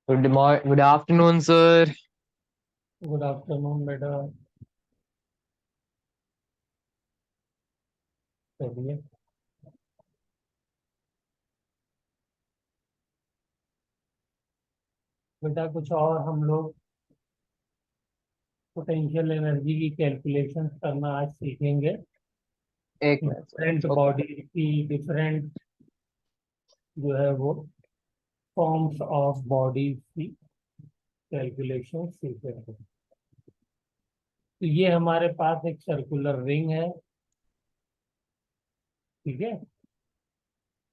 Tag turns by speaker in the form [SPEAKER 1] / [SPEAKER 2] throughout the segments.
[SPEAKER 1] Good afternoon, sir.
[SPEAKER 2] Good afternoon बेटा। चलिए, बेटा कुछ और हम लोग पोटेंशियल एनर्जी की कैलकुलेशन करना आज सीखेंगे।
[SPEAKER 1] एक minute
[SPEAKER 2] different
[SPEAKER 1] sir. Okay.
[SPEAKER 2] Body की डिफरेंट जो है वो फॉर्म्स ऑफ बॉडीज की कैलकुलेशन सीखेंगे। तो ये हमारे पास एक सर्कुलर रिंग है, ठीक है,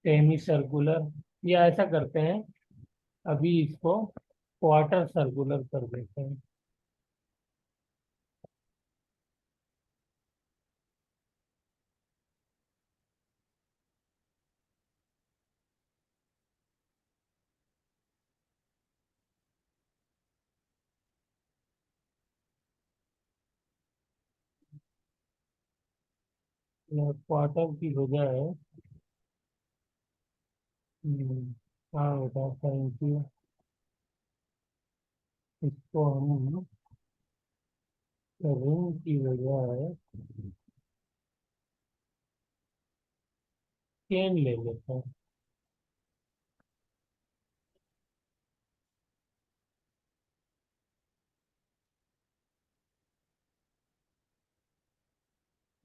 [SPEAKER 2] सेमी सर्कुलर। या ऐसा करते हैं, अभी इसको क्वार्टर सर्कुलर कर देते हैं। क्वार्टर की बजाय हाँ बेटा, थैंक यू। इसको हम रिंग की बजाय चेन ले लेते हैं।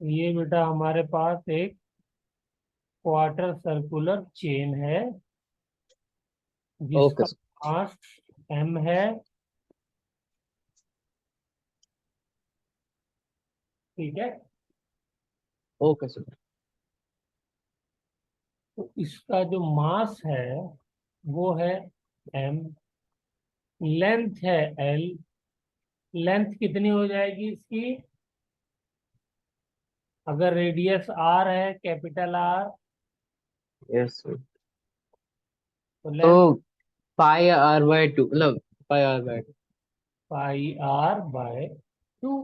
[SPEAKER 2] ये बेटा हमारे पास एक क्वार्टर सर्कुलर चेन है
[SPEAKER 1] ओके
[SPEAKER 2] जिसका
[SPEAKER 1] सर।
[SPEAKER 2] मास m है, ठीक है।
[SPEAKER 1] Okay sir.
[SPEAKER 2] तो इसका जो मास है वो है m, लेंथ है l। लेंथ कितनी हो जाएगी इसकी? अगर रेडियस r है, कैपिटल R,
[SPEAKER 1] यस सर।
[SPEAKER 2] तो
[SPEAKER 1] तो
[SPEAKER 2] लेंथ
[SPEAKER 1] पाई r/2 मतलब पाई r/2।
[SPEAKER 2] पाई r बाय 2।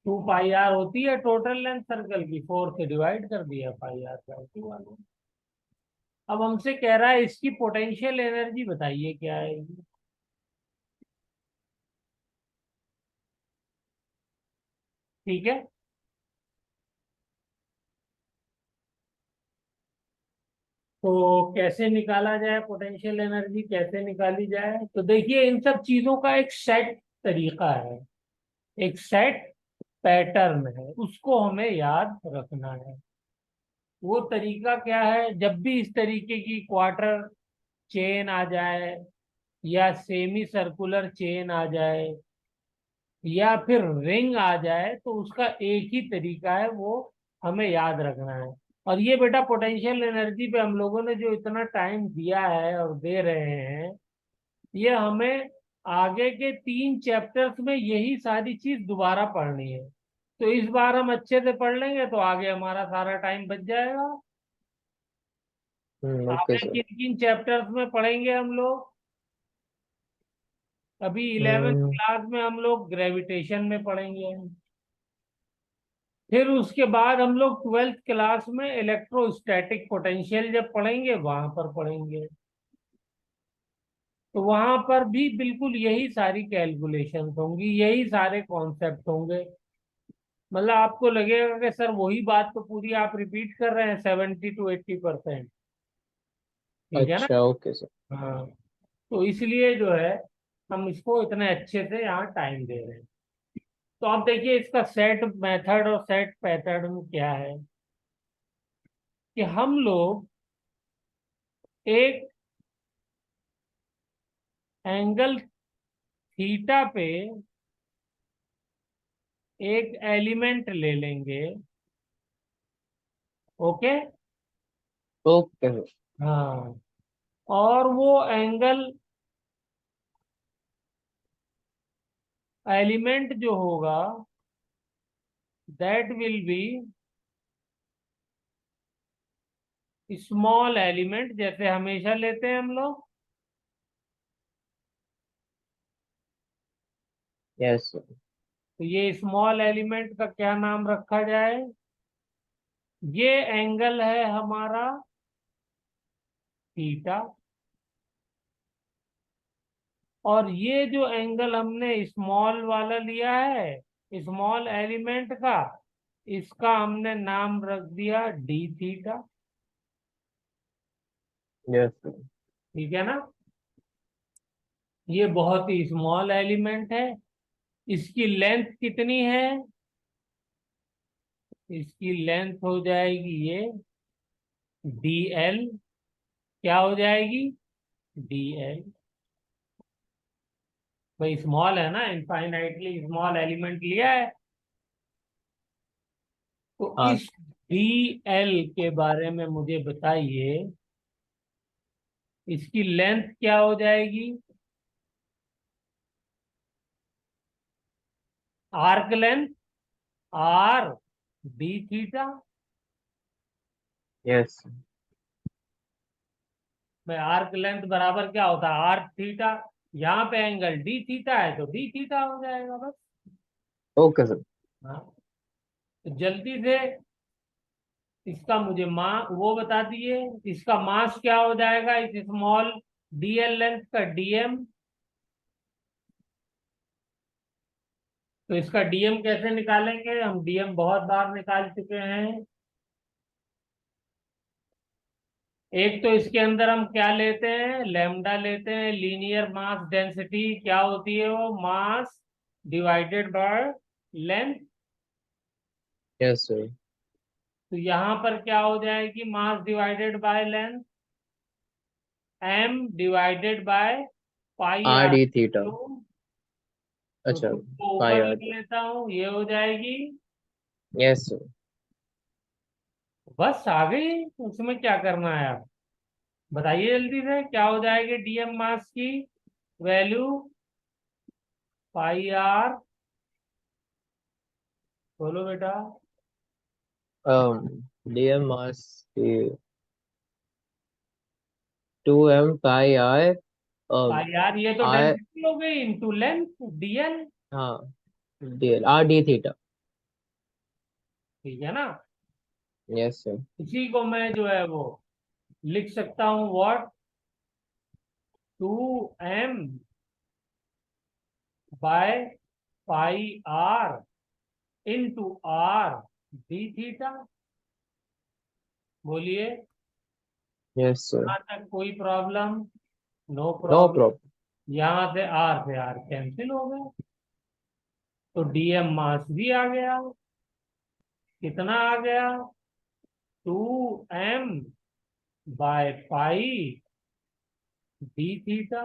[SPEAKER 2] 2 पाई r होती है टोटल लेंथ सर्कल की, 4 से डिवाइड कर दिया पाई r बाय 2 वाले। अब हमसे कह रहा है इसकी पोटेंशियल एनर्जी बताइए क्या आएगी। ठीक है, तो कैसे निकाला जाए पोटेंशियल एनर्जी, कैसे निकाली जाए? तो देखिए, इन सब चीजों का एक सेट तरीका है, एक सेट पैटर्न है, उसको हमें याद रखना है। वो तरीका क्या है? जब भी इस तरीके की क्वार्टर चेन आ जाए या सेमी सर्कुलर चेन आ जाए या फिर रिंग आ जाए, तो उसका एक ही तरीका है, वो हमें याद रखना है। और ये बेटा पोटेंशियल एनर्जी पे हम लोगों ने जो इतना टाइम दिया है और दे रहे हैं, ये हमें आगे के 3 चैप्टर्स में यही सारी चीज दोबारा पढ़नी है। तो इस बार हम अच्छे से पढ़ लेंगे तो आगे हमारा सारा टाइम बच जाएगा।
[SPEAKER 1] ओके
[SPEAKER 2] आगे
[SPEAKER 1] सर।
[SPEAKER 2] किन किन चैप्टर्स में पढ़ेंगे हम लोग? अभी 11th
[SPEAKER 1] हम्म।
[SPEAKER 2] क्लास में हम लोग ग्रेविटेशन में पढ़ेंगे। फिर उसके बाद हम लोग 12th क्लास में इलेक्ट्रोस्टैटिक पोटेंशियल जब पढ़ेंगे, वहां पर पढ़ेंगे। तो वहां पर भी बिल्कुल यही सारी कैलकुलेशंस होंगी, यही सारे कॉन्सेप्ट होंगे। मतलब आपको लगेगा कि सर वही बात तो पूरी आप रिपीट कर रहे हैं 70 to 80%। ठीक है ना?
[SPEAKER 1] अच्छा, ओके सर।
[SPEAKER 2] हाँ, तो इसलिए जो है हम इसको इतने अच्छे से यहाँ टाइम दे रहे हैं। तो आप देखिए, इसका सेट मेथड और सेट पैटर्न क्या है कि हम लोग एक एंगल थीटा पे एक एलिमेंट ले लेंगे। ओके।
[SPEAKER 1] Okay sir.
[SPEAKER 2] हाँ, और वो एंगल एलिमेंट जो होगा, that will be small element, जैसे हमेशा लेते हैं हम लोग।
[SPEAKER 1] Yes sir.
[SPEAKER 2] तो ये स्मॉल एलिमेंट का क्या नाम रखा जाए? ये एंगल है हमारा थीटा। और ये जो एंगल हमने स्मॉल वाला लिया है, स्मॉल एलिमेंट का, इसका हमने नाम रख दिया डी थीटा।
[SPEAKER 1] Yes sir.
[SPEAKER 2] ठीक है ना? ये बहुत ही स्मॉल एलिमेंट है। इसकी लेंथ कितनी है? इसकी लेंथ हो जाएगी ये डी एल। क्या हो जाएगी? D L. भाई स्मॉल है ना, इनफाइनाइटली स्मॉल एलिमेंट लिया है। तो
[SPEAKER 1] हाँ।
[SPEAKER 2] इस डी एल के बारे में मुझे बताइए, इसकी लेंथ क्या हो जाएगी? Arc length R D theta.
[SPEAKER 1] Yes.
[SPEAKER 2] भाई आर्क लेंथ बराबर क्या होता है? R theta. यहाँ पे एंगल डी थीटा है तो डी थीटा हो जाएगा बस।
[SPEAKER 1] Okay sir.
[SPEAKER 2] हाँ, तो जल्दी से इसका मुझे वो बता दिए, इसका मास क्या हो जाएगा इस स्मॉल डीएल लेंथ का? डीएम। तो इसका डीएम कैसे निकालेंगे? हम डीएम बहुत बार निकाल चुके हैं। एक तो इसके अंदर हम क्या लेते हैं? लैम्डा लेते हैं, लीनियर मास डेंसिटी। क्या होती है वो? Mass divided by length.
[SPEAKER 1] Yes sir.
[SPEAKER 2] तो यहाँ पर क्या हो जाएगी? Mass divided by length, M divided by pi
[SPEAKER 1] R
[SPEAKER 2] R.
[SPEAKER 1] D theta.
[SPEAKER 2] तो
[SPEAKER 1] अच्छा।
[SPEAKER 2] टू को
[SPEAKER 1] पाई
[SPEAKER 2] ऊपर
[SPEAKER 1] आर।
[SPEAKER 2] लिख लेता हूँ, ये हो जाएगी।
[SPEAKER 1] Yes sir.
[SPEAKER 2] बस आ गई। उसमें क्या करना है आप बताइए जल्दी से, क्या हो जाएगी डीएम मास की वैल्यू? Pi are. बोलो बेटा।
[SPEAKER 1] डीएम मास की 2m pi r.
[SPEAKER 2] Pi are ये तो
[SPEAKER 1] आर।
[SPEAKER 2] डेंसिटी हो गई इंटू लेंथ डीएल।
[SPEAKER 1] हाँ। Dl r D theta.
[SPEAKER 2] ठीक है ना?
[SPEAKER 1] Yes sir.
[SPEAKER 2] इसी को मैं जो है वो लिख सकता हूँ, what? 2m by pi r into r D theta. बोलिए।
[SPEAKER 1] Yes sir.
[SPEAKER 2] यहाँ तक कोई problem? No
[SPEAKER 1] no
[SPEAKER 2] problem.
[SPEAKER 1] Problem.
[SPEAKER 2] यहाँ से आर कैंसिल हो गए, तो डीएम मास भी आ गया। कितना आ गया? 2m by pi D theta.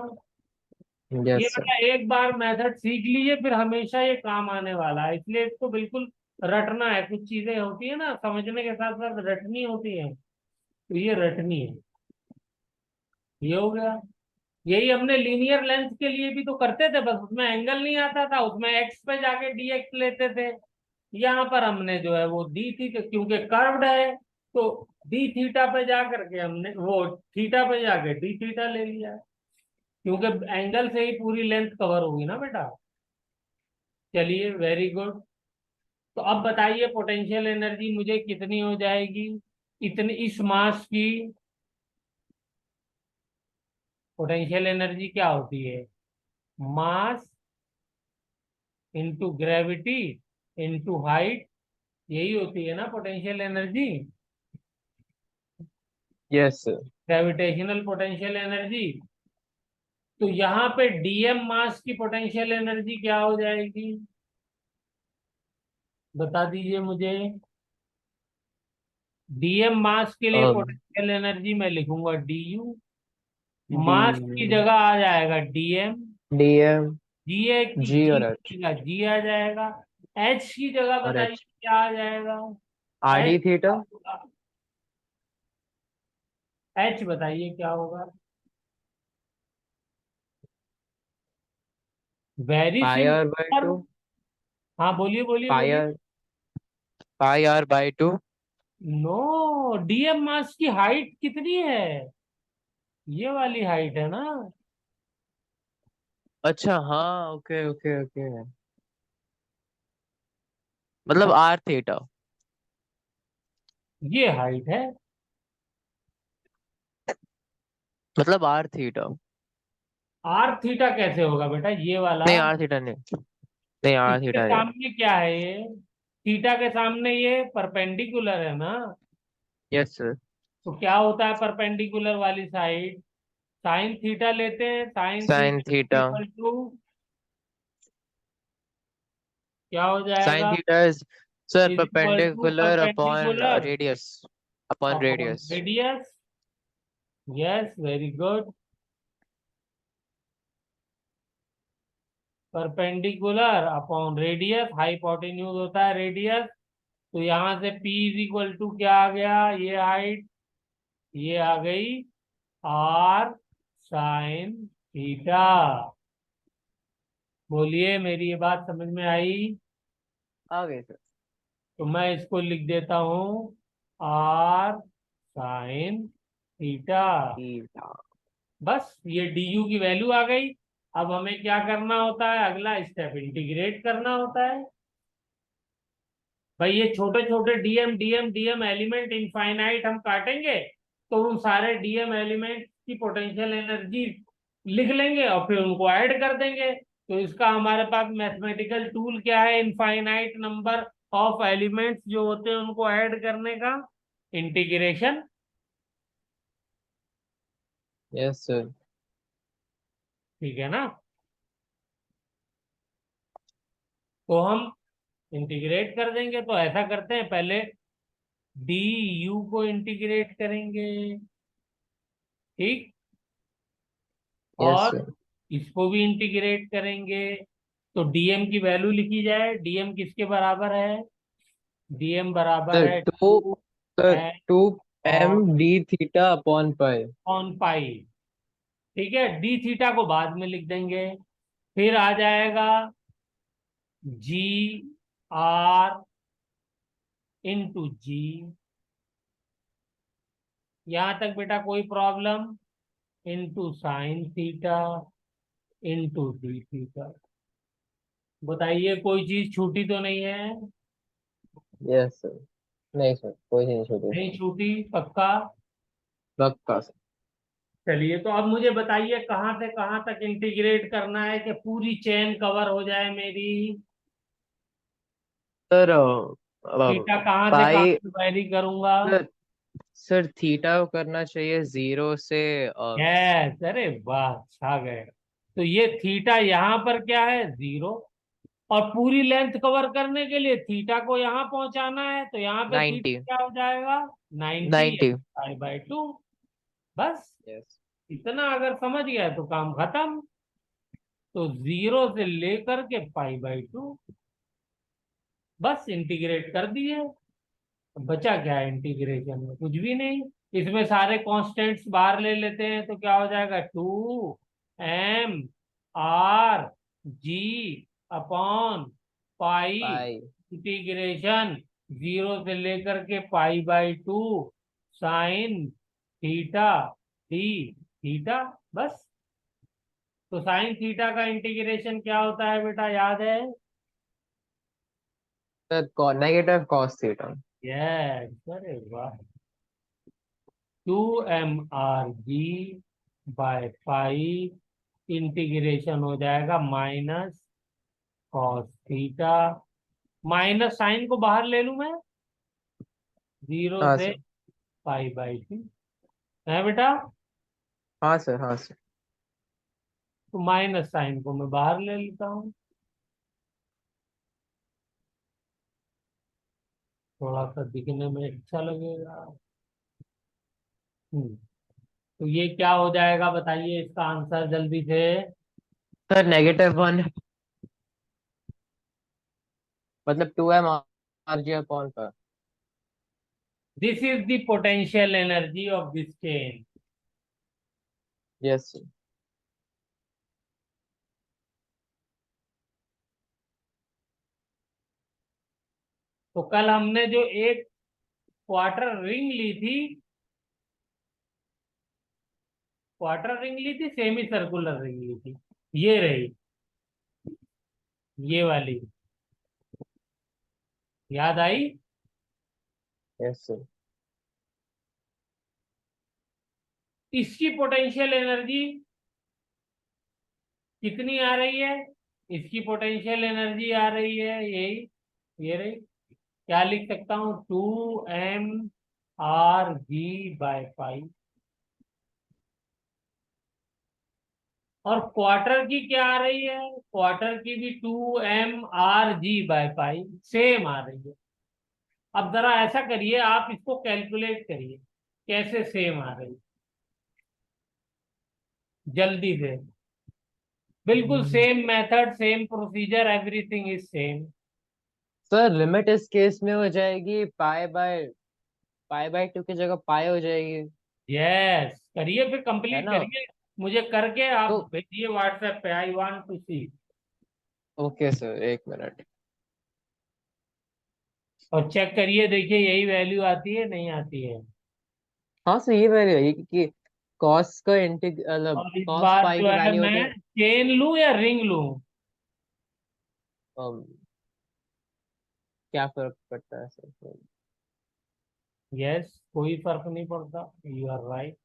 [SPEAKER 2] ये
[SPEAKER 1] यस सर।
[SPEAKER 2] वाला एक बार मेथड सीख लीजिए, फिर हमेशा ये काम आने वाला है, इसलिए इसको बिल्कुल रटना है। कुछ चीजें होती है ना, समझने के साथ साथ रटनी होती है, तो ये रटनी है। ये हो गया। यही हमने लीनियर लेंस के लिए भी तो करते थे, बस उसमें एंगल नहीं आता था, उसमें एक्स पे जाके डी एक्स लेते थे। यहाँ पर हमने जो है वो डी थीटा, क्योंकि कर्व्ड है तो डी थीटा पे जा करके हमने वो थीटा पे जाके डी थीटा ले लिया है, क्योंकि एंगल से ही पूरी लेंथ कवर होगी ना बेटा। चलिए, वेरी गुड। तो अब बताइए पोटेंशियल एनर्जी मुझे कितनी हो जाएगी इतनी इस मास की? पोटेंशियल एनर्जी क्या होती है? Mass into gravity into height, यही होती है ना potential energy?
[SPEAKER 1] Yes sir.
[SPEAKER 2] Gravitational potential energy. तो यहाँ पे डीएम मास की पोटेंशियल एनर्जी क्या हो जाएगी? बता दीजिए मुझे। डीएम मास के लिए पोटेंशियल एनर्जी मैं लिखूंगा डी यू।
[SPEAKER 1] डी
[SPEAKER 2] मास की जगह आ जाएगा डीएम।
[SPEAKER 1] डीएम
[SPEAKER 2] जी ए की
[SPEAKER 1] जी
[SPEAKER 2] जी
[SPEAKER 1] और एच।
[SPEAKER 2] की जगह जी आ जाएगा। एच की जगह
[SPEAKER 1] और
[SPEAKER 2] बताइए
[SPEAKER 1] एच
[SPEAKER 2] क्या आ जाएगा?
[SPEAKER 1] R d
[SPEAKER 2] h
[SPEAKER 1] theta.
[SPEAKER 2] H बताइए क्या होगा? Very
[SPEAKER 1] pi r by
[SPEAKER 2] simple.
[SPEAKER 1] Two.
[SPEAKER 2] हाँ बोलिए बोलिए
[SPEAKER 1] पाई
[SPEAKER 2] बोलिए।
[SPEAKER 1] R. Pi r by two.
[SPEAKER 2] No, dm mass की हाइट कितनी है? ये वाली हाइट है ना।
[SPEAKER 1] अच्छा हाँ, ओके ओके ओके। मतलब आर थीटा।
[SPEAKER 2] ये हाइट है।
[SPEAKER 1] मतलब आर थीटा।
[SPEAKER 2] आर थीटा कैसे होगा बेटा, ये वाला?
[SPEAKER 3] नहीं आर थीटा नहीं, नहीं आर
[SPEAKER 2] इसके
[SPEAKER 3] थीटा नहीं।
[SPEAKER 2] सामने क्या है ये? थीटा के सामने ये परपेंडिकुलर है ना?
[SPEAKER 3] Yes sir.
[SPEAKER 2] तो क्या होता है परपेंडिकुलर वाली साइड? साइन थीटा लेते हैं, sine
[SPEAKER 3] sine
[SPEAKER 2] theta
[SPEAKER 3] theta,
[SPEAKER 2] equal to क्या हो
[SPEAKER 3] साइन
[SPEAKER 2] जाएगा?
[SPEAKER 3] Theta is sir
[SPEAKER 2] is equal to
[SPEAKER 3] perpendicular upon
[SPEAKER 2] perpendicular
[SPEAKER 3] radius, upon
[SPEAKER 2] upon
[SPEAKER 3] radius.
[SPEAKER 2] Radius. Yes, very good. Perpendicular upon radius, hypotenuse होता है radius. तो यहां से P इज इक्वल टू क्या आ गया, ये हाइट, ये आ गई आर साइन थीटा। बोलिए, मेरी ये बात समझ में आई?
[SPEAKER 1] आ गए सर।
[SPEAKER 2] तो मैं इसको लिख देता हूं आर साइन थीटा।
[SPEAKER 1] थीटा।
[SPEAKER 2] बस ये डी यू की वैल्यू आ गई। अब हमें क्या करना होता है, अगला स्टेप इंटीग्रेट करना होता है। भाई ये छोटे छोटे DM DM DM element infinite हम काटेंगे, तो उन सारे डीएम एलिमेंट की पोटेंशियल एनर्जी लिख लेंगे और फिर उनको ऐड कर देंगे। तो इसका हमारे पास मैथमेटिकल टूल क्या है, इनफाइनाइट नंबर ऑफ एलिमेंट्स जो होते हैं उनको ऐड करने का, इंटीग्रेशन।
[SPEAKER 1] Yes sir.
[SPEAKER 2] ठीक है ना? तो हम इंटीग्रेट कर देंगे। तो ऐसा करते हैं, पहले डी यू को इंटीग्रेट करेंगे, ठीक,
[SPEAKER 1] यस
[SPEAKER 2] और
[SPEAKER 1] सर।
[SPEAKER 2] इसको भी इंटीग्रेट करेंगे। तो डीएम की वैल्यू लिखी जाए, डीएम किसके बराबर है? डीएम बराबर
[SPEAKER 1] सर
[SPEAKER 2] है
[SPEAKER 1] two,
[SPEAKER 2] two
[SPEAKER 1] sir
[SPEAKER 2] m
[SPEAKER 1] two m
[SPEAKER 2] और
[SPEAKER 1] d theta upon pi.
[SPEAKER 2] On pi. ठीक है, डी थीटा को बाद में लिख देंगे। फिर आ जाएगा जी आर इंटू जी। यहां तक बेटा कोई problem? Into sine theta into D theta. बताइए, कोई चीज छूटी तो नहीं है?
[SPEAKER 1] Yes sir. नहीं सर, कोई नहीं छोटी।
[SPEAKER 2] नहीं छूटी, पक्का?
[SPEAKER 1] पक्का सर।
[SPEAKER 2] चलिए, तो अब मुझे बताइए कहाँ से कहाँ तक इंटीग्रेट करना है कि पूरी चेन कवर हो जाए मेरी।
[SPEAKER 1] सर
[SPEAKER 2] थीटा कहाँ से कहाँ
[SPEAKER 1] पाई,
[SPEAKER 2] पे वैरी करूंगा?
[SPEAKER 1] सर सर थीटा को करना चाहिए जीरो से
[SPEAKER 2] यस, अरे वाह, छा गए। तो ये थीटा यहाँ पर क्या है, जीरो। और पूरी लेंथ कवर करने के लिए थीटा को यहाँ पहुंचाना है, तो यहाँ पे
[SPEAKER 3] 90,
[SPEAKER 2] थीटा क्या हो जाएगा? 90
[SPEAKER 3] 90।
[SPEAKER 2] पाई बाई टू। बस
[SPEAKER 1] यस।
[SPEAKER 2] इतना अगर समझ गया तो काम खत्म। तो जीरो से लेकर के पाई बाई टू, बस इंटीग्रेट कर दिए। अब बचा क्या है इंटीग्रेशन में? कुछ भी नहीं। इसमें सारे कांस्टेंट्स बाहर ले लेते हैं, तो क्या हो जाएगा, two M R G upon pi
[SPEAKER 1] pi.
[SPEAKER 2] Integration zero से लेकर के pi by two sine theta D theta. बस। तो साइन थीटा का इंटीग्रेशन क्या होता है बेटा, याद है?
[SPEAKER 1] Sir negative cos theta.
[SPEAKER 2] Yes, अरे वाह। Two M R G by pi integration हो जाएगा minus cos theta. Minus sine को बाहर ले लूं मैं, जीरो
[SPEAKER 1] हाँ
[SPEAKER 2] से
[SPEAKER 1] सर।
[SPEAKER 2] पाई बाई टू है बेटा।
[SPEAKER 1] हाँ सर। हाँ सर।
[SPEAKER 2] तो माइनस साइन को मैं बाहर ले लेता हूँ, थोड़ा सा दिखने में अच्छा लगेगा। तो ये क्या हो जाएगा बताइए इसका आंसर जल्दी से।
[SPEAKER 1] सर -1, मतलब 2m आर जी अपॉन पर।
[SPEAKER 2] This is the potential energy of this chain.
[SPEAKER 1] Yes sir.
[SPEAKER 2] तो कल हमने जो एक क्वार्टर रिंग ली थी, क्वार्टर रिंग ली थी, सेमी सर्कुलर रिंग ली थी, ये रही, ये वाली, याद आई?
[SPEAKER 1] Yes sir.
[SPEAKER 2] इसकी पोटेंशियल एनर्जी कितनी आ रही है? इसकी पोटेंशियल एनर्जी आ रही है यही, ये रही। क्या लिख सकता हूँ? 2mRg/5। और क्वार्टर की क्या आ रही है? क्वार्टर की भी 2mRg/5 सेम आ रही है। अब जरा ऐसा करिए, आप इसको कैलकुलेट करिए कैसे सेम आ रही है, जल्दी से। बिल्कुल same method, same procedure, everything is same.
[SPEAKER 1] Sir limit इस केस में हो जाएगी पाई बाय 2 की जगह पाई हो जाएगी,
[SPEAKER 2] यस, करिए फिर,
[SPEAKER 1] है
[SPEAKER 2] कंप्लीट
[SPEAKER 1] ना?
[SPEAKER 2] करिए। मुझे करके आप
[SPEAKER 1] तो
[SPEAKER 2] भेजिए व्हाट्सएप पे, I want to see.
[SPEAKER 1] Okay sir, 1 minute.
[SPEAKER 2] और चेक करिए, देखिए यही वैल्यू आती है नहीं आती है।
[SPEAKER 1] हाँ सर, ये वैल्यू है कि कॉस का इंटीग मतलब
[SPEAKER 2] और इस
[SPEAKER 1] कॉस
[SPEAKER 2] बार
[SPEAKER 1] पाई
[SPEAKER 2] जो
[SPEAKER 1] की
[SPEAKER 2] है
[SPEAKER 1] वैल्यू होती
[SPEAKER 2] मैं
[SPEAKER 1] है।
[SPEAKER 2] चेन लूं या रिंग लूं?
[SPEAKER 1] अम, क्या फर्क पड़ता है सर?
[SPEAKER 2] यस, कोई फर्क नहीं पड़ता, यू आर राइट।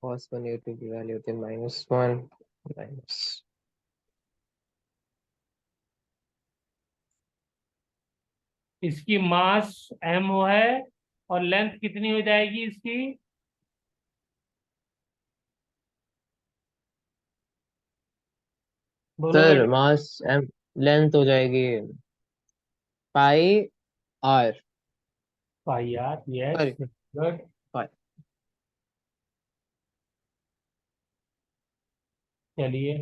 [SPEAKER 1] कॉस का नेगेटिव की वैल्यू होती है -1 माइनस।
[SPEAKER 2] इसकी मास m है, और लेंथ कितनी हो जाएगी इसकी? बोलो
[SPEAKER 1] सर
[SPEAKER 2] बेटा।
[SPEAKER 1] मास एम, लेंथ हो जाएगी pi r.
[SPEAKER 2] Pi r, yes,
[SPEAKER 1] sorry,
[SPEAKER 2] good.
[SPEAKER 1] Pi.
[SPEAKER 2] चलिए,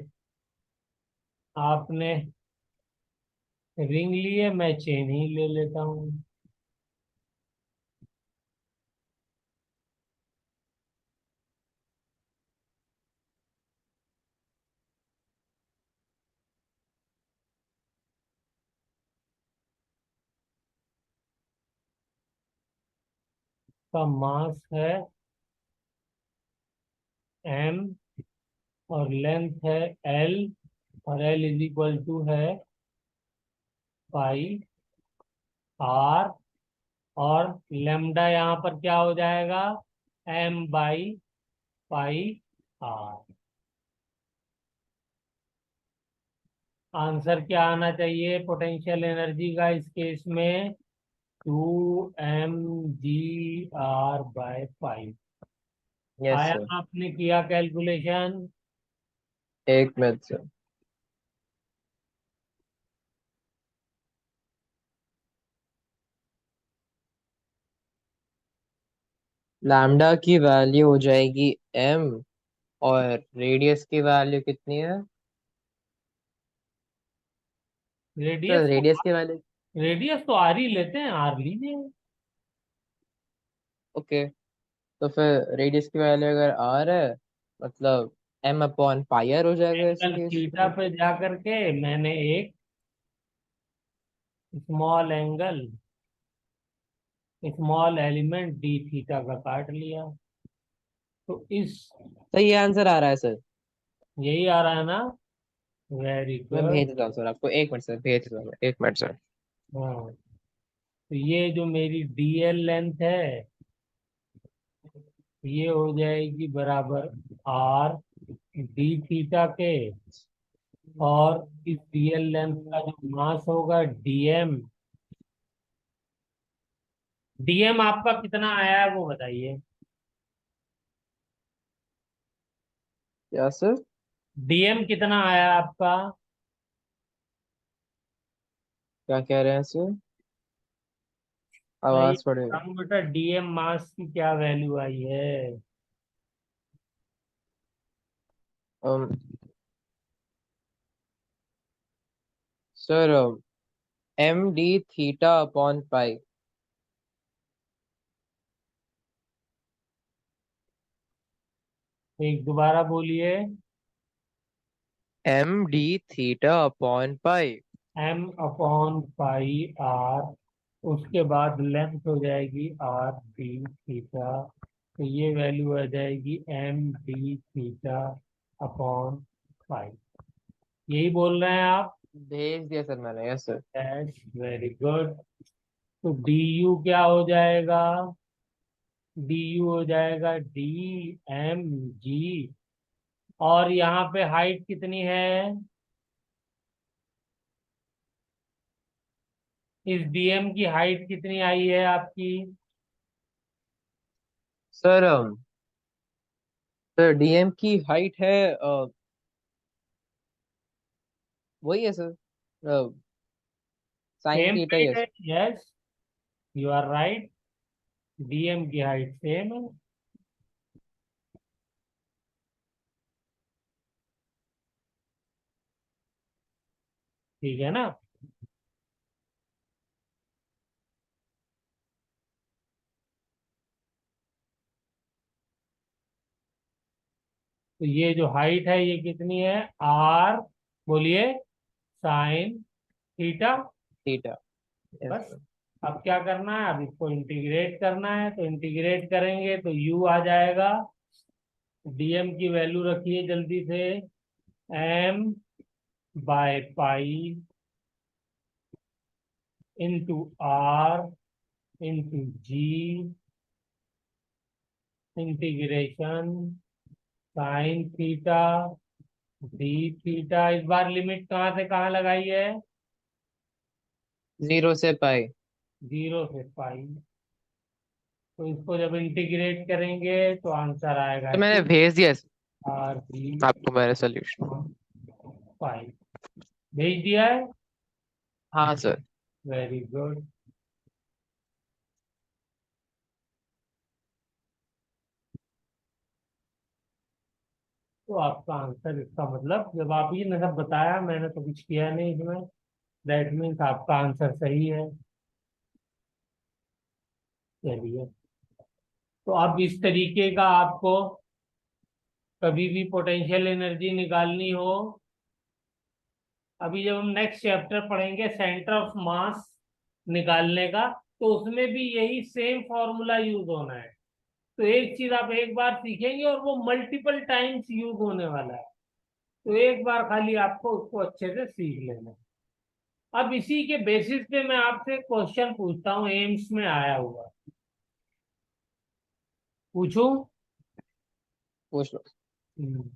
[SPEAKER 2] आपने रिंग लिए, मैं चेन ही ले लेता हूँ। का मास है m, और लेंथ है l, और l इज इक्वल टू है पाई आर, और लेमडा यहाँ पर क्या हो जाएगा? m/पाई आर। आंसर क्या आना चाहिए पोटेंशियल एनर्जी का इस केस में? 2mg/5।
[SPEAKER 1] यस
[SPEAKER 2] आया?
[SPEAKER 1] सर।
[SPEAKER 2] आपने किया कैलकुलेशन?
[SPEAKER 1] 1 minute sir. लैम्डा की वैल्यू हो जाएगी m, और रेडियस की वैल्यू कितनी है? सर
[SPEAKER 2] रेडियस तो
[SPEAKER 1] रेडियस की वैल्यू,
[SPEAKER 2] रेडियस तो आर ही लेते हैं, आर लीजिए।
[SPEAKER 1] ओके, तो फिर रेडियस की वैल्यू अगर r है, मतलब m/पाई r हो जाएगा इस
[SPEAKER 2] एंगल
[SPEAKER 1] केस
[SPEAKER 2] थीटा
[SPEAKER 1] में।
[SPEAKER 2] पे जा करके मैंने एक small angle, small element D theta का काट लिया। तो इस,
[SPEAKER 1] तो ये आंसर आ रहा है सर।
[SPEAKER 2] यही आ रहा है ना? वेरी
[SPEAKER 1] मैं
[SPEAKER 2] गुड।
[SPEAKER 1] भेज देता हूँ सर आपको, 1 मिनट सर, भेज देता हूँ, 1 मिनट सर।
[SPEAKER 2] हाँ, तो ये जो मेरी डीएल लेंथ है, ये हो जाएगी बराबर आर डी थीटा के, और इस डीएल लेंथ का जो मास होगा डीएम। डीएम आपका कितना आया है वो बताइए।
[SPEAKER 1] क्या सर?
[SPEAKER 2] डीएम कितना आया आपका?
[SPEAKER 1] क्या कह रहे हैं सर?
[SPEAKER 2] मैं ये
[SPEAKER 1] आवाज पड़ेगा।
[SPEAKER 2] बताऊं बेटा, डीएम मास की क्या वैल्यू आई है?
[SPEAKER 1] um, sir md theta upon pi.
[SPEAKER 2] एक दोबारा बोलिए।
[SPEAKER 3] md theta upon pi.
[SPEAKER 2] m/पाई r, उसके बाद लेंथ हो जाएगी r d थीटा, तो ये वैल्यू आ जाएगी md थीटा/पाई। यही बोल रहे हैं आप?
[SPEAKER 1] भेज दिया सर मैंने, yes sir.
[SPEAKER 2] That's very good. तो du क्या हो जाएगा? du हो जाएगा dmg। और यहाँ पे हाइट कितनी है? इस डीएम की हाइट कितनी आई है आपकी?
[SPEAKER 1] सर सर डीएम की हाइट है वही है सर, साइन
[SPEAKER 2] सेम
[SPEAKER 1] थीटा ही है
[SPEAKER 2] हाइट है,
[SPEAKER 1] sir.
[SPEAKER 2] Yes, you are right. DM की हाइट सेम है। ठीक है ना? तो ये जो हाइट है ये कितनी है? आर, बोलिए, साइन थीटा।
[SPEAKER 1] थीटा, यस
[SPEAKER 2] बस।
[SPEAKER 1] सर।
[SPEAKER 2] अब क्या करना है? अब इसको इंटीग्रेट करना है, तो इंटीग्रेट करेंगे तो यू आ जाएगा। डीएम की वैल्यू रखिए जल्दी से। m/पाई into r into g integration sine theta D theta. इस बार लिमिट कहाँ से कहाँ लगाई है?
[SPEAKER 1] 0 से पाई।
[SPEAKER 2] 0 से पाई। तो इसको जब इंटीग्रेट करेंगे तो आंसर आएगा
[SPEAKER 3] तो मैंने
[SPEAKER 2] 2
[SPEAKER 3] भेज दिया सर,
[SPEAKER 2] आर बी
[SPEAKER 3] आपको मेरा सोल्यूशन।
[SPEAKER 2] पाई। भेज दिया है?
[SPEAKER 3] हाँ सर।
[SPEAKER 2] Very good. तो आपका आंसर, इसका मतलब जब आप ये ने सब बताया, मैंने तो कुछ किया नहीं इसमें, दैट मीन्स आपका आंसर सही है। चलिए, तो अब इस तरीके का आपको कभी भी पोटेंशियल एनर्जी निकालनी हो, अभी जब हम नेक्स्ट चैप्टर पढ़ेंगे सेंटर ऑफ मास निकालने का, तो उसमें भी यही सेम फॉर्मूला यूज होना है। तो एक चीज आप एक बार सीखेंगे और वो मल्टीपल टाइम्स यूज होने वाला है। तो एक बार खाली आपको उसको अच्छे से सीख लेना है। अब इसी के बेसिस पे मैं आपसे क्वेश्चन पूछता हूँ, एम्स में आया हुआ। पूछूं?
[SPEAKER 1] पूछ लो।
[SPEAKER 2] हम्म,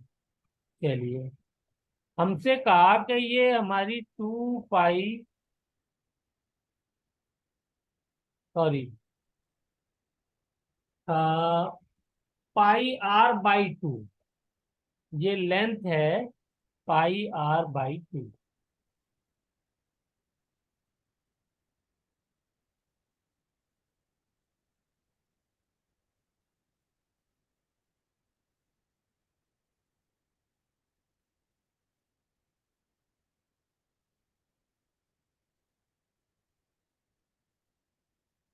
[SPEAKER 2] चलिए। हमसे कहा कि ये हमारी 2 पाई, सॉरी, पाई r/2, ये लेंथ है पाई r/2।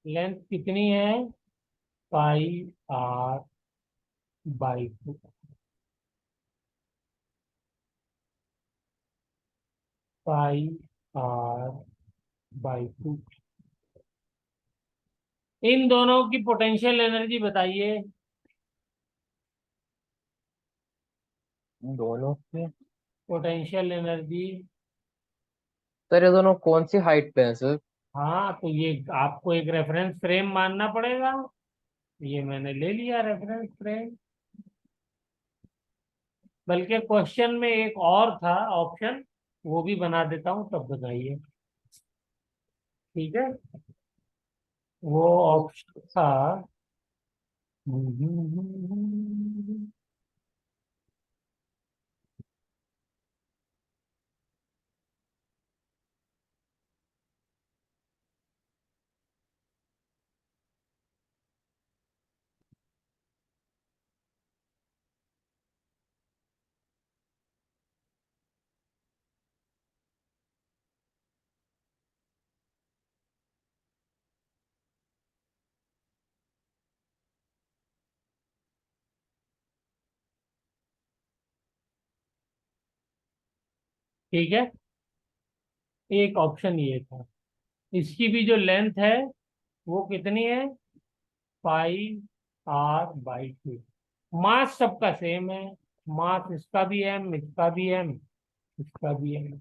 [SPEAKER 2] लेंथ कितनी है? पाई r/2। पाई r/2। इन दोनों की पोटेंशियल एनर्जी बताइए।
[SPEAKER 1] दोनों के।
[SPEAKER 2] Potential energy.
[SPEAKER 1] सर ये दोनों कौन सी हाइट पे हैं सर?
[SPEAKER 2] हाँ, तो ये आपको एक रेफरेंस फ्रेम मानना पड़ेगा। ये मैंने ले लिया रेफरेंस फ्रेम। बल्कि क्वेश्चन में एक और था ऑप्शन, वो भी बना देता हूँ, तब बताइए। ठीक है? वो ऑप्शन था, ठीक है, एक ऑप्शन ये था। इसकी भी जो लेंथ है वो कितनी है, 5r/2। मास सबका सेम है, मास इसका भी m, इसका भी m, इसका भी m।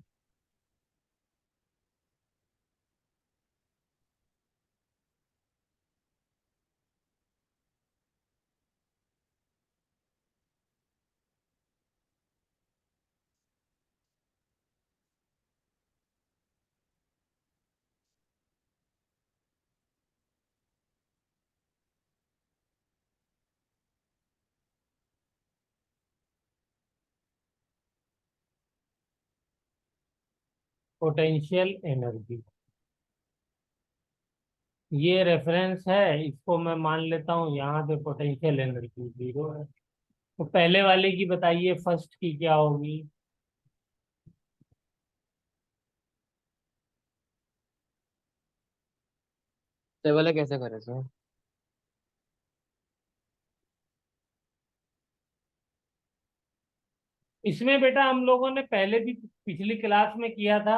[SPEAKER 2] पोटेंशियल एनर्जी, ये रेफरेंस है, इसको मैं मान लेता हूँ यहाँ पे पोटेंशियल एनर्जी 0 है। तो पहले वाले की बताइए, फर्स्ट की क्या होगी।
[SPEAKER 1] तो ये वाला कैसे करें सर?
[SPEAKER 2] इसमें बेटा हम लोगों ने पहले भी पिछली क्लास में किया था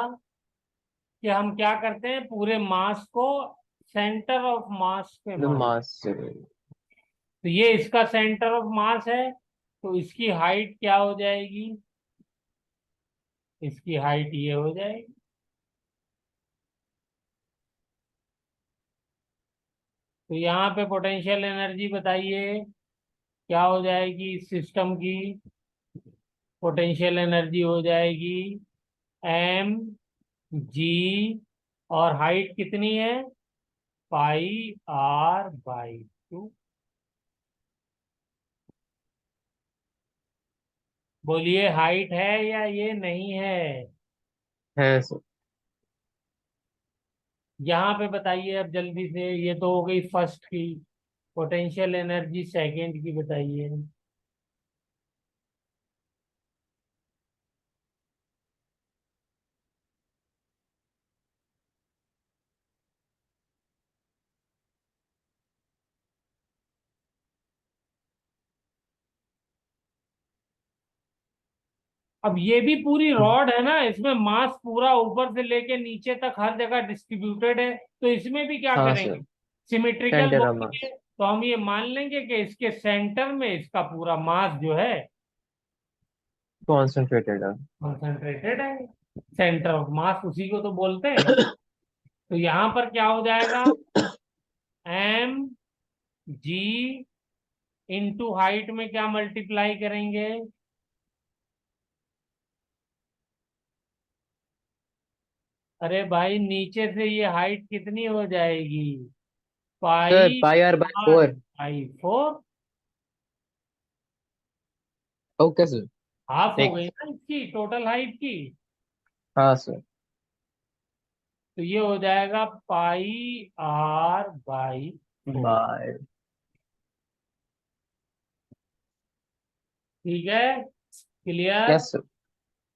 [SPEAKER 2] कि हम क्या करते हैं, पूरे मास को सेंटर ऑफ मास पे
[SPEAKER 1] द
[SPEAKER 2] मान।
[SPEAKER 1] मास।
[SPEAKER 2] तो ये इसका सेंटर ऑफ मास है, तो इसकी हाइट क्या हो जाएगी, इसकी हाइट ये हो जाएगी। तो यहाँ पे पोटेंशियल एनर्जी बताइए क्या हो जाएगी, इस सिस्टम की पोटेंशियल एनर्जी हो जाएगी mg, और हाइट कितनी है, πr/2। बोलिए हाइट है या ये नहीं है।
[SPEAKER 1] है सर।
[SPEAKER 2] यहाँ पे बताइए अब जल्दी से, ये तो हो गई फर्स्ट की। पोटेंशियल एनर्जी सेकंड की बताइए। अब ये भी पूरी रॉड है ना, इसमें मास पूरा ऊपर से लेके नीचे तक हर जगह डिस्ट्रीब्यूटेड है, तो इसमें भी क्या
[SPEAKER 1] हाँ
[SPEAKER 2] करेंगे,
[SPEAKER 1] sir.
[SPEAKER 2] Symmetrical
[SPEAKER 1] centre of
[SPEAKER 2] body
[SPEAKER 1] mass.
[SPEAKER 2] है, तो हम ये मान लेंगे कि इसके सेंटर में इसका पूरा मास जो है
[SPEAKER 1] कॉन्सेंट्रेटेड है।
[SPEAKER 2] कॉन्सेंट्रेटेड है। सेंटर ऑफ मास उसी को तो बोलते हैं। तो यहाँ पर क्या हो जाएगा, mg इंटू हाइट में क्या मल्टीप्लाई करेंगे, अरे भाई नीचे से ये हाइट कितनी हो जाएगी,
[SPEAKER 1] सर
[SPEAKER 2] पाई
[SPEAKER 1] πr/4।
[SPEAKER 2] r/4।
[SPEAKER 1] Okay sir.
[SPEAKER 2] Half हो
[SPEAKER 1] ठीक।
[SPEAKER 2] गई ना इसकी टोटल हाइट की।
[SPEAKER 1] हाँ सर।
[SPEAKER 2] तो ये हो जाएगा πr/4।
[SPEAKER 1] बाय।
[SPEAKER 2] ठीक है, क्लियर।
[SPEAKER 1] Yes sir.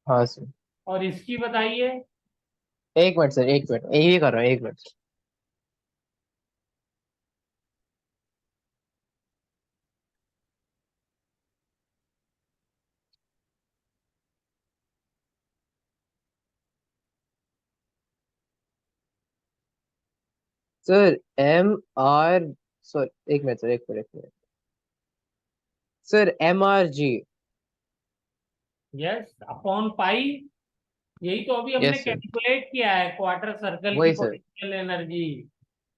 [SPEAKER 1] हाँ सर।
[SPEAKER 2] और इसकी बताइए।
[SPEAKER 1] एक मिनट सर, एक मिनट, यही कर रहा हूँ, एक मिनट। सर mr, सर एक मिनट सर, एक मिनट, एक minute. Sir mrg।
[SPEAKER 2] Yes, upon pi, यही तो अभी हमने
[SPEAKER 1] यस सर।
[SPEAKER 2] कैलकुलेट किया है, क्वार्टर सर्कल की
[SPEAKER 1] वही सर।
[SPEAKER 2] पोटेंशियल एनर्जी,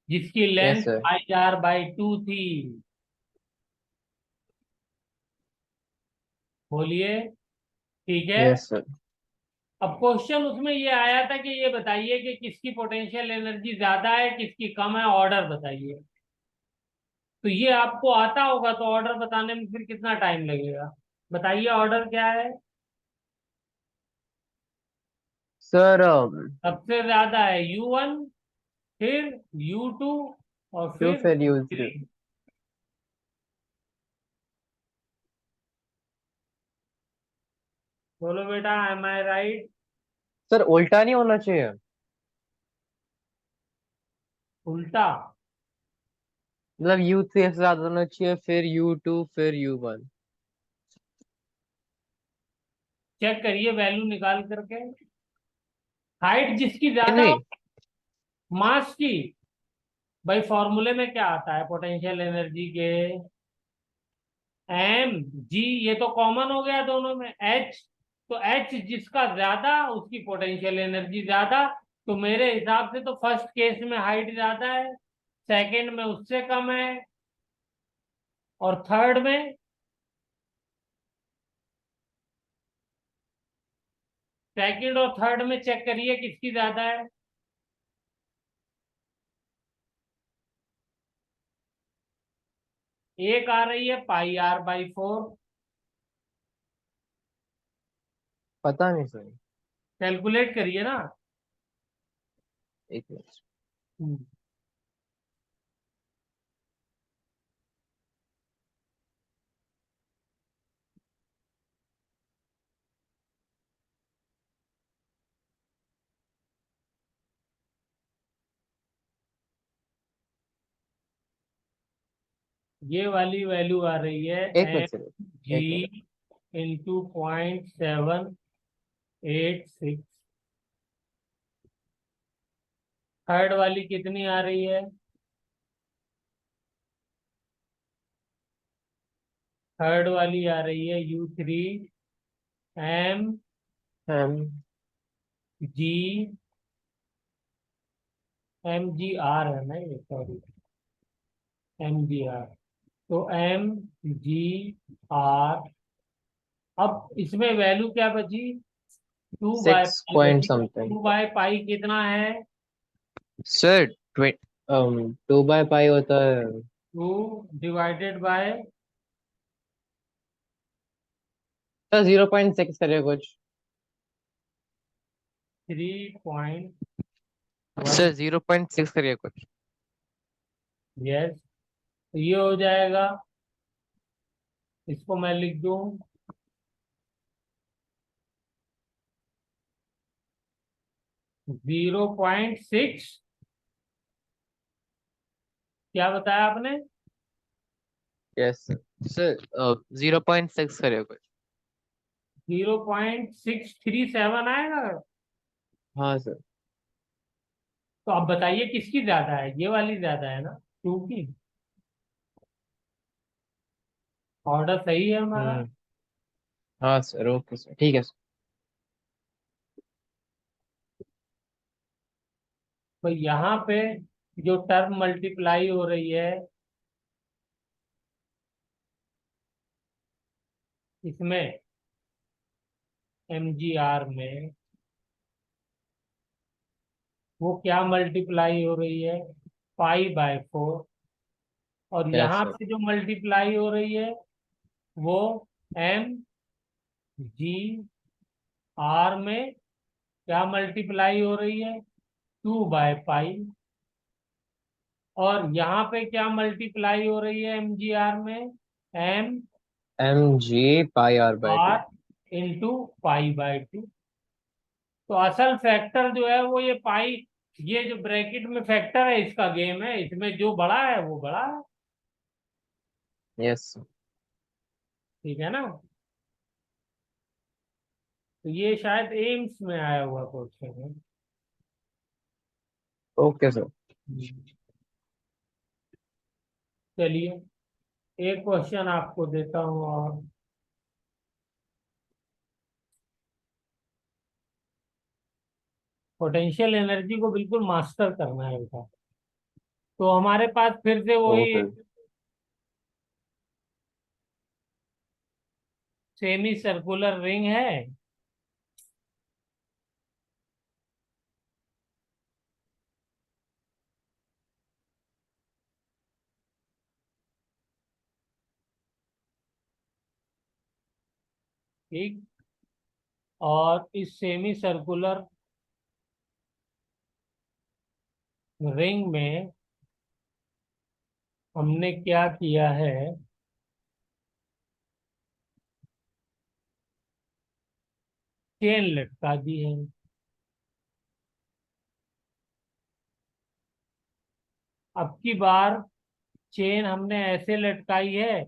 [SPEAKER 2] जिसकी
[SPEAKER 1] यस
[SPEAKER 2] लेंथ
[SPEAKER 1] सर।
[SPEAKER 2] πr/2 थी। बोलिए, ठीक है।
[SPEAKER 1] Yes sir.
[SPEAKER 2] अब क्वेश्चन उसमें ये आया था कि ये बताइए कि किसकी पोटेंशियल एनर्जी ज्यादा है, किसकी कम है, ऑर्डर बताइए। तो ये आपको आता होगा तो ऑर्डर बताने में फिर कितना टाइम लगेगा, बताइए ऑर्डर क्या है।
[SPEAKER 1] सर
[SPEAKER 2] सबसे ज्यादा है U1, फिर U2, और
[SPEAKER 1] टू
[SPEAKER 2] फिर
[SPEAKER 1] फिर यूज।
[SPEAKER 2] U3। बोलो बेटा, एम आई राइट।
[SPEAKER 1] सर उल्टा नहीं होना चाहिए।
[SPEAKER 2] उल्टा,
[SPEAKER 1] मतलब U3 से ज्यादा होना चाहिए, फिर U2, फिर U1।
[SPEAKER 2] चेक करिए वैल्यू निकाल करके। हाइट जिसकी ज्यादा
[SPEAKER 1] हेनरी।
[SPEAKER 2] हो, मास की, भाई फॉर्मूले में क्या आता है पोटेंशियल एनर्जी के? एम जी, ये तो कॉमन हो गया दोनों में, एच। तो एच जिसका ज्यादा उसकी पोटेंशियल एनर्जी ज्यादा। तो मेरे हिसाब से तो फर्स्ट केस में हाइट ज्यादा है, सेकंड में उससे कम है, और थर्ड में, सेकंड और थर्ड में चेक करिए किसकी ज्यादा है। एक आ रही है πr/4।
[SPEAKER 1] पता नहीं सर।
[SPEAKER 2] कैलकुलेट करिए ना।
[SPEAKER 1] एक मिनट।
[SPEAKER 2] हम्म, ये वाली वैल्यू आ रही है
[SPEAKER 1] एक
[SPEAKER 2] एम
[SPEAKER 1] मिनट सर।
[SPEAKER 2] जी
[SPEAKER 1] एक मिनट।
[SPEAKER 2] इंटू 0.786। थर्ड वाली कितनी आ रही है? थर्ड वाली आ रही है U3
[SPEAKER 1] एम
[SPEAKER 2] जी MGR है ना ये, सॉरी, MGR। तो MGR, अब इसमें वैल्यू क्या बची? टू बाय
[SPEAKER 1] 6
[SPEAKER 2] पाई
[SPEAKER 1] पॉइंट
[SPEAKER 2] बची।
[SPEAKER 1] समथिंग।
[SPEAKER 2] 2/पाई कितना है?
[SPEAKER 1] सर 2/पाई होता है।
[SPEAKER 2] 2 डिवाइडेड बाय
[SPEAKER 1] सर 0.6 करिए कुछ।
[SPEAKER 2] 3.1।
[SPEAKER 3] सर 0.6 करिए कुछ।
[SPEAKER 2] यस, तो ये हो जाएगा, इसको मैं लिख दूं 0.6। क्या बताया आपने?
[SPEAKER 3] Yes sir. सर 0.6 करिए कुछ।
[SPEAKER 2] 0.637 आएगा।
[SPEAKER 1] हाँ सर।
[SPEAKER 2] तो अब बताइए किसकी ज्यादा है? ये वाली ज्यादा है ना, टू की। ऑर्डर सही है हमारा।
[SPEAKER 1] हम्म। हाँ सर, ओके सर, ठीक है सर।
[SPEAKER 2] तो यहाँ पे जो टर्म मल्टीप्लाई हो रही है इसमें, MGR में, वो क्या मल्टीप्लाई हो रही है? π/4। और
[SPEAKER 1] यस
[SPEAKER 2] यहाँ
[SPEAKER 1] सर।
[SPEAKER 2] पे जो मल्टीप्लाई हो रही है वो MGR में क्या मल्टीप्लाई हो रही है? 2/पाई। और यहाँ पे क्या मल्टीप्लाई हो रही है MGR में? M
[SPEAKER 1] mg πr/2।
[SPEAKER 2] R into π/2। तो असल फैक्टर जो है वो ये पाई, ये जो ब्रैकेट में फैक्टर है इसका गेम है, इसमें जो बड़ा है वो बड़ा है।
[SPEAKER 1] Yes sir.
[SPEAKER 2] ठीक है ना? तो ये शायद एम्स में आया हुआ क्वेश्चन है।
[SPEAKER 1] Okay sir.
[SPEAKER 2] चलिए, एक क्वेश्चन आपको देता हूँ और, पोटेंशियल एनर्जी को बिल्कुल मास्टर करना है बेटा। तो हमारे पास फिर से वही
[SPEAKER 1] ओके।
[SPEAKER 2] सेमी सर्कुलर रिंग है। ठीक, और इस सेमी सर्कुलर रिंग में हमने क्या किया है? चेन लटका दी है। अब की बार चेन हमने ऐसे लटकाई है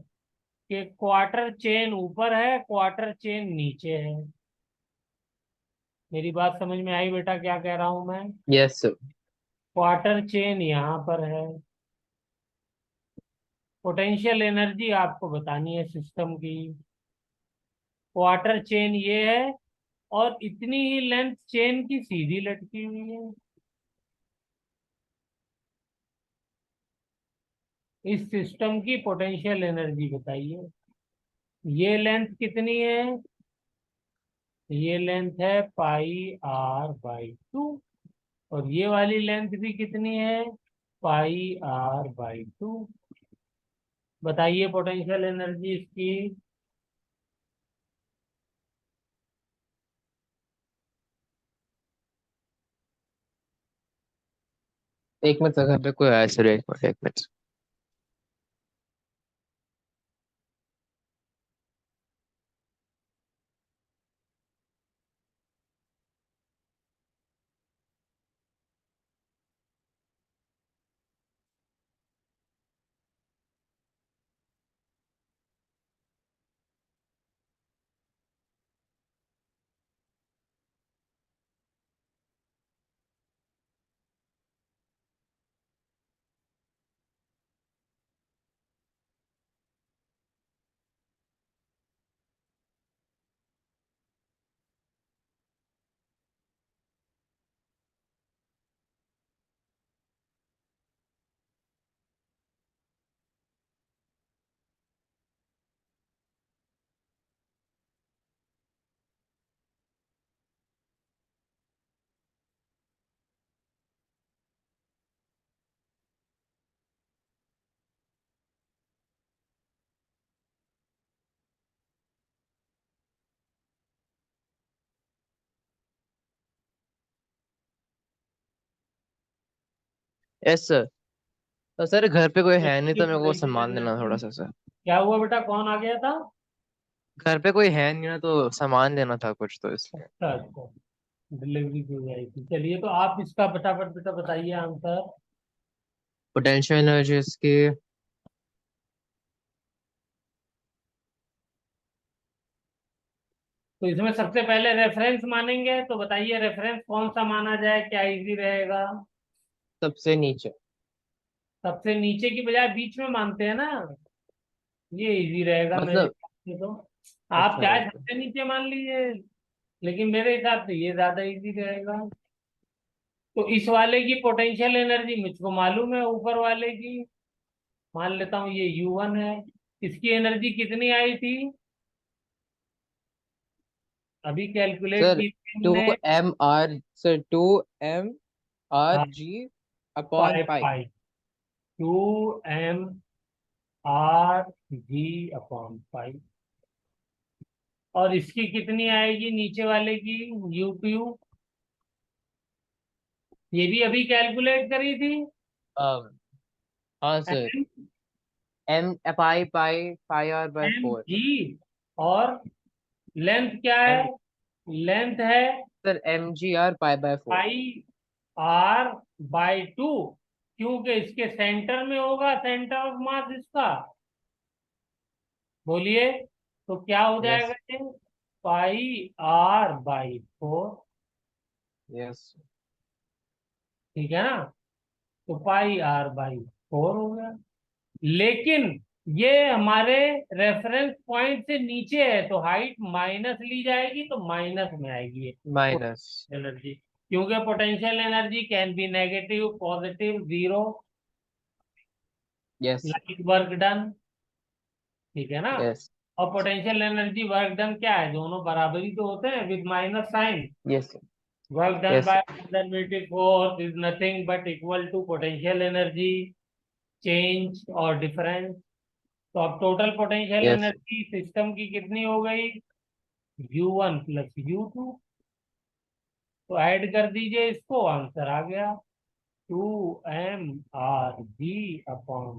[SPEAKER 2] कि क्वार्टर चेन ऊपर है, क्वार्टर चेन नीचे है। मेरी बात समझ में आई बेटा, क्या कह रहा हूं मैं?
[SPEAKER 1] Yes sir.
[SPEAKER 2] क्वार्टर चेन यहाँ पर है, पोटेंशियल एनर्जी आपको बतानी है सिस्टम की। क्वार्टर चेन ये है, और इतनी ही लेंथ चेन की सीधी लटकी हुई है। इस सिस्टम की पोटेंशियल एनर्जी बताइए। ये लेंथ कितनी है? ये लेंथ है πr/2, और ये वाली लेंथ भी कितनी है? πr/2। बताइए पोटेंशियल एनर्जी इसकी।
[SPEAKER 3] एक मिनट सर, घर पे कोई आया सर, एक मिनट। Yes sir. तो सर घर पे कोई है नहीं, तो मेरे को
[SPEAKER 2] पोटेंशियल
[SPEAKER 3] सामान देना थोड़ा
[SPEAKER 2] एनर्जी
[SPEAKER 3] सा सर।
[SPEAKER 2] क्या हुआ बेटा, कौन आ गया था?
[SPEAKER 3] घर पे कोई है नहीं ना, तो सामान देना था कुछ, तो इसलिए।
[SPEAKER 2] अच्छा अच्छा, डिलीवरी की जाएगी, चलिए तो आप इसका फटाफट बेटा बताइए आंसर।
[SPEAKER 3] पोटेंशियल एनर्जी इसकी
[SPEAKER 2] तो इसमें सबसे पहले रेफरेंस मानेंगे, तो बताइए रेफरेंस कौन सा माना जाए, क्या इजी रहेगा?
[SPEAKER 3] सबसे नीचे।
[SPEAKER 2] सबसे नीचे की बजाय बीच में मानते हैं ना, ये इजी रहेगा मेरे
[SPEAKER 3] मतलब
[SPEAKER 2] हिसाब से तो। आप
[SPEAKER 3] अच्छा
[SPEAKER 2] चाहे
[SPEAKER 3] ओके।
[SPEAKER 2] सबसे नीचे मान लीजिए, लेकिन मेरे हिसाब से ये ज्यादा इजी रहेगा। तो इस वाले की पोटेंशियल एनर्जी मुझको मालूम है, ऊपर वाले की। मान लेता हूँ ये U1 है। इसकी एनर्जी कितनी आई थी? अभी कैलकुलेट
[SPEAKER 3] सर
[SPEAKER 2] की थी
[SPEAKER 1] टू
[SPEAKER 2] हमने।
[SPEAKER 1] M r sir, 2 mr/g upon
[SPEAKER 2] pi
[SPEAKER 1] pi.
[SPEAKER 2] Pi 2mr/g/पाई। और इसकी कितनी आएगी नीचे वाले की? U2, ये भी अभी कैलकुलेट करी थी।
[SPEAKER 1] हाँ सर।
[SPEAKER 2] एम
[SPEAKER 1] एम पाई r/4।
[SPEAKER 2] जी। और लेंथ क्या है?
[SPEAKER 1] एम
[SPEAKER 2] लेंथ है
[SPEAKER 1] सर mgr π/4।
[SPEAKER 2] πr/2, क्योंकि इसके सेंटर में होगा, सेंटर ऑफ मास इसका। बोलिए, तो क्या हो
[SPEAKER 1] यस।
[SPEAKER 2] जाएगा ये? πr/4।
[SPEAKER 1] यस।
[SPEAKER 2] ठीक है ना? तो πr/4 हो गया। लेकिन ये हमारे रेफरेंस पॉइंट से नीचे है, तो हाइट माइनस ली जाएगी, तो माइनस में आएगी ये
[SPEAKER 1] माइनस।
[SPEAKER 2] एनर्जी। क्योंकि potential energy can be negative, positive, zero,
[SPEAKER 1] yes.
[SPEAKER 2] Like work done. ठीक है ना?
[SPEAKER 1] यस।
[SPEAKER 2] और पोटेंशियल एनर्जी, वर्क डन क्या है, दोनों बराबरी तो होते हैं with minus sine.
[SPEAKER 1] Yes.
[SPEAKER 2] Work done
[SPEAKER 1] yes.
[SPEAKER 2] By conservative force is nothing but equal to potential energy change और डिफरेंस। तो अब total potential
[SPEAKER 1] yes.
[SPEAKER 2] Energy system की कितनी हो गई? U1 plus U2। तो ऐड कर दीजिए इसको, आंसर आ गया 2mr/g/.